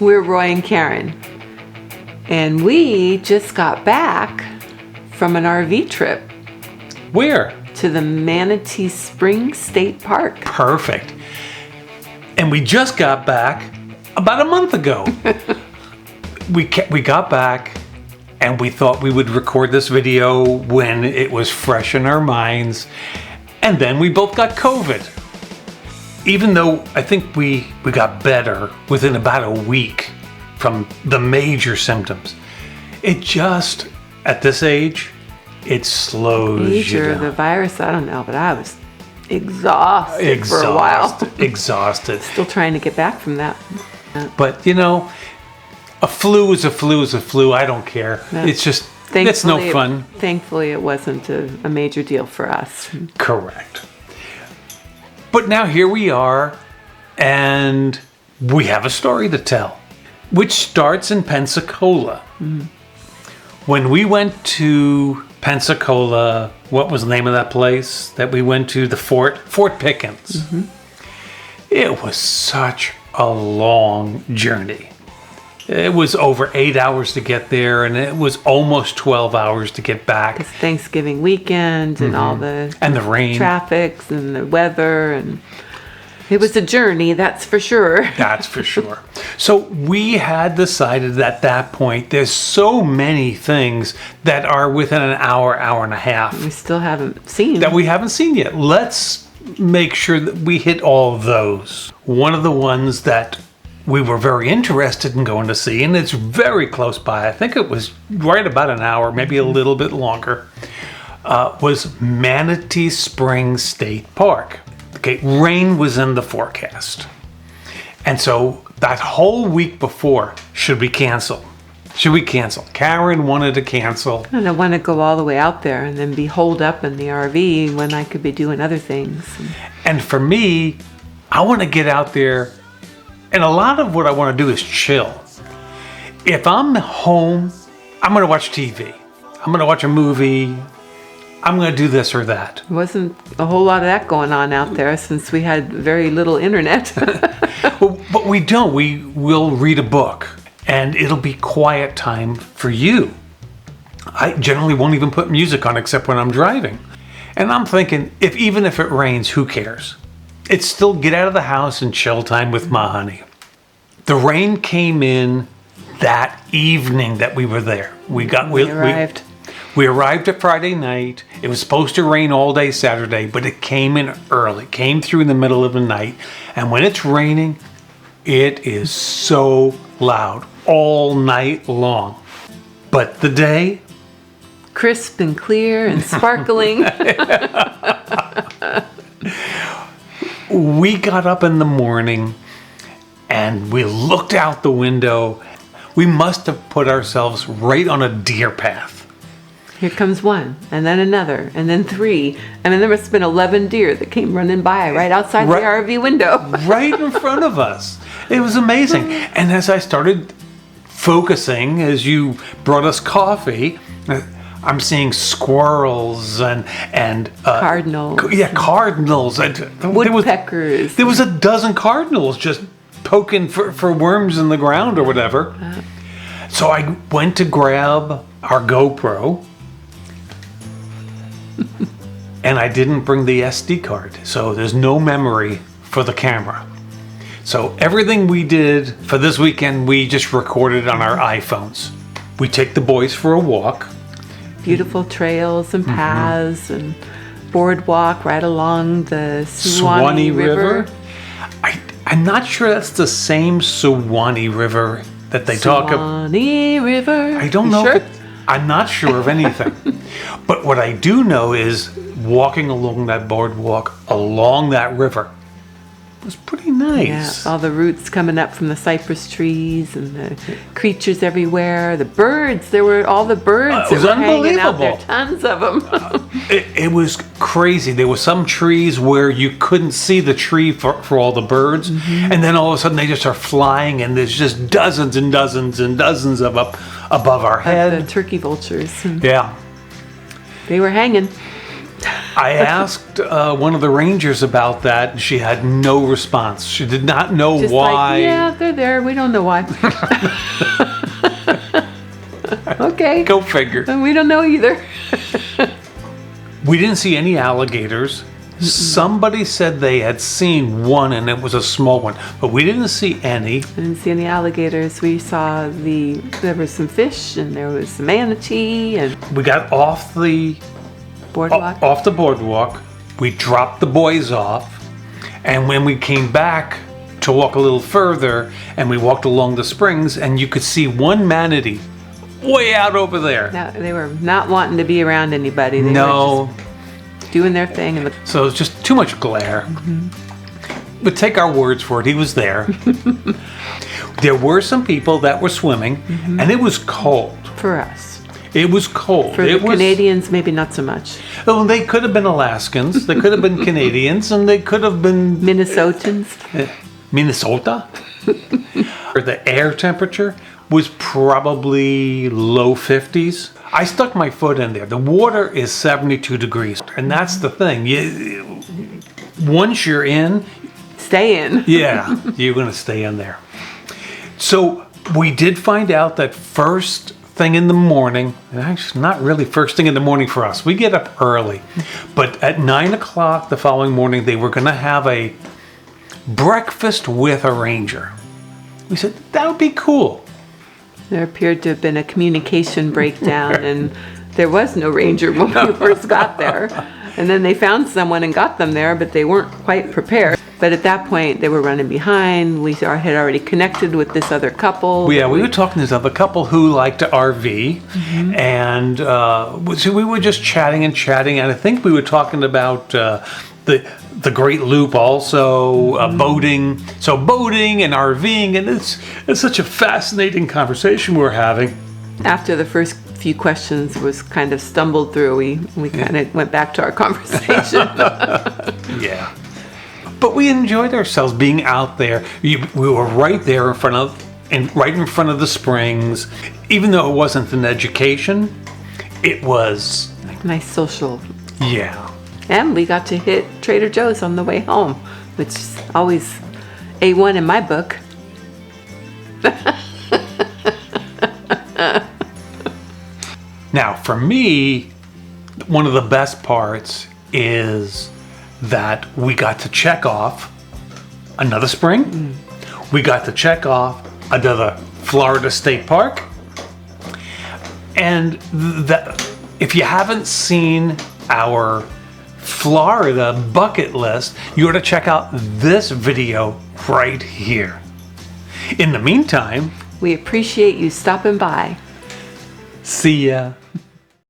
We're Roy and Karen, and we just got back from an RV trip. Where? To the Manatee Springs State Park. Perfect. And we just got back about a month ago. We got back and we thought we would record this video when it was fresh in our minds. And then we both got COVID. Even though I think we got better within about a week from the major symptoms. It just, at this age, it slows you down. The virus, I don't know, but I was exhausted for a while. Exhausted. Still trying to get back from that. But, you know, a flu is a flu is a flu. I don't care. No. It's just, it's no fun. Thankfully, it wasn't a major deal for us. Correct. But now here we are, and we have a story to tell, which starts in Pensacola. Mm. When we went to Pensacola, what was the name of that place that we went to? The Fort Pickens. Mm-hmm. It was such a long journey. It was over 8 hours to get there, and it was almost 12 hours to get back. It's Thanksgiving weekend and all the rain, traffic and the weather, and it was a journey, that's for sure. That's for sure. So we had decided at that point, there's so many things that are within an hour, hour and a half. We still haven't seen. That we haven't seen yet. Let's make sure that we hit all of those. One of the ones that we were very interested in going to see, and it's very close by. I think it was right about an hour, maybe a little bit longer, was Manatee Springs State Park. Okay, rain was in the forecast. And so that whole week before, should we cancel? Should we cancel? Karen wanted to cancel. I don't want to go all the way out there and then be holed up in the RV when I could be doing other things. And for me, I want to get out there. And a lot of what I want to do is chill. If I'm home, I'm going to watch TV. I'm going to watch a movie. I'm going to do this or that. There wasn't a whole lot of that going on out there since we had very little internet. Well, but we don't. We will read a book, and it'll be quiet time for you. I generally won't even put music on except when I'm driving. And I'm thinking, even if it rains, who cares? It's still get out of the house and chill time with my honey. The rain came in that evening that we were there. We arrived. We arrived at Friday night. It was supposed to rain all day Saturday, but it came in early. Came through in the middle of the night. And when it's raining, it is so loud all night long. But the day, crisp and clear and sparkling. We got up in the morning and we looked out the window. We must have put ourselves right on a deer path. Here comes one, and then another, and then three. And then there must have been 11 deer that came running by right outside the RV window. Right in front of us. It was amazing. And as I started focusing, as you brought us coffee, I'm seeing squirrels and cardinals. Cardinals. Woodpeckers. There was a dozen cardinals just poking for worms in the ground or whatever. So I went to grab our GoPro, and I didn't bring the SD card. So there's no memory for the camera. So everything we did for this weekend, we just recorded on our iPhones. We take the boys for a walk. Beautiful trails and paths and boardwalk right along the Suwannee River. I'm not sure that's the same Suwannee River that they talk about. Suwannee River. I don't know. Sure? I'm not sure of anything. But what I do know is walking along that boardwalk, along that river, was pretty nice. Yeah, all the roots coming up from the cypress trees and the creatures everywhere. The birds, there were all the birds that were hanging out there. Tons of them. It was crazy. There were some trees where you couldn't see the tree for all the birds. Mm-hmm. And then all of a sudden they just are flying and there's just dozens and dozens and dozens of up above our head. The turkey vultures. Yeah. They were hanging. I asked one of the rangers about that, and she had no response. She did not know Just why. like, yeah, they're there. We don't know why. Okay. Go figure. We don't know either. We didn't see any alligators. Somebody said they had seen one, and it was a small one, but we didn't see any. Didn't see any alligators. We saw there was some fish, and there was a manatee, and We got off the boardwalk. off the boardwalk. We dropped the boys off, and when we came back to walk a little further, and we walked along the springs, and you could see one manatee way out over there. No, they were not wanting to be around anybody. They were No. just doing their thing. So it's just too much glare. But take our words for it, he was there. There were some people that were swimming, and it was cold. For us. It was cold. For the Canadians, maybe not so much. Oh, they could have been Alaskans, they could have been Canadians, and they could have been Minnesotans. Minnesota. The air temperature was probably low 50s. I stuck my foot in there. The water is 72 degrees, and that's the thing. Once you're in, Stay in. yeah, you're going to stay in there. So we did find out that first thing in the morning, and actually not really first thing in the morning for us. We get up early, but at 9 o'clock the following morning, they were going to have a breakfast with a ranger. We said, that would be cool. There appeared to have been a communication breakdown, and there was no ranger when we first got there. And then they found someone and got them there, but they weren't quite prepared. But at that point, they were running behind. We had already connected with this other couple. Yeah, we were talking to this other couple who liked to RV, and so we were just chatting, and I think we were talking about the Great Loop also, boating. So boating and RVing, and it's such a fascinating conversation we're having. After the first few questions was kind of stumbled through, we kind of went back to our conversation. Yeah. But we enjoyed ourselves being out there. We were right there right in front of the springs. Even though it wasn't an education, it was, Nice social. yeah. And we got to hit Trader Joe's on the way home, which is always A1 in my book. Now, for me, one of the best parts is that we got to check off another spring. We got to check off another Florida State Park. And that, if you haven't seen our Florida bucket list, you ought to check out this video right here. In the meantime, We appreciate you stopping by. see ya.